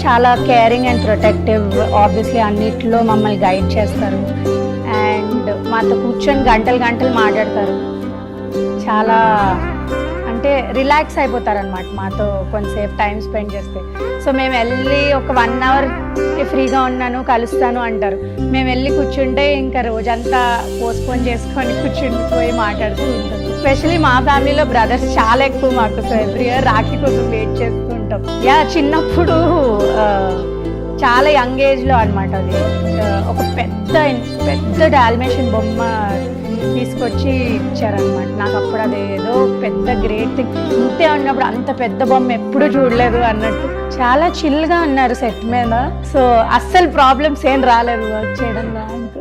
చాలా caring and protective, obviously అన్నిట్లో మమ్మల్ని గైడ్ చేస్తారు అండ్ మాతో కూర్చొని గంటలు గంటలు మాట్లాడతారు. చాలా అంటే రిలాక్స్ అయిపోతారు అనమాట మాతో కొంతసేపు టైం స్పెండ్ చేస్తే. సో మేము వెళ్ళి ఒక 1 అవర్ ఫ్రీగా ఉన్నాను కలుస్తాను అంటారు. మేము వెళ్ళి కూర్చుంటే ఇంకా రోజంతా పోస్ట్పోన్ చేసుకొని కూర్చుండిపోయి మాట్లాడుతూ ఉంటాం. ఎస్పెషలీ మా ఫ్యామిలీలో బ్రదర్స్ చాలా ఎక్కువ మాకు. సో ఎవ్రీ ఇయర్ రాఖీ కోసం వెయిట్ చేస్తూ ఉంటాం. చిన్నప్పుడు చాలా యంగ్ ఏజ్లో అనమాట అది ఒక పెద్ద డాల్మేషన్ బొమ్మ తీసుకొచ్చి ఇచ్చారనమాట నాకు. అప్పుడు అది ఏదో పెద్ద గ్రేట్ థింగ్. ఇంతే ఉన్నప్పుడు అంత పెద్ద బొమ్మ ఎప్పుడూ చూడలేదు అన్నట్టు. చాలా చిల్గా ఉన్నారు సెట్ మీద. సో అస్సలు ప్రాబ్లమ్స్ ఏం రాలేదు వర్క్ చేయడం నాకు.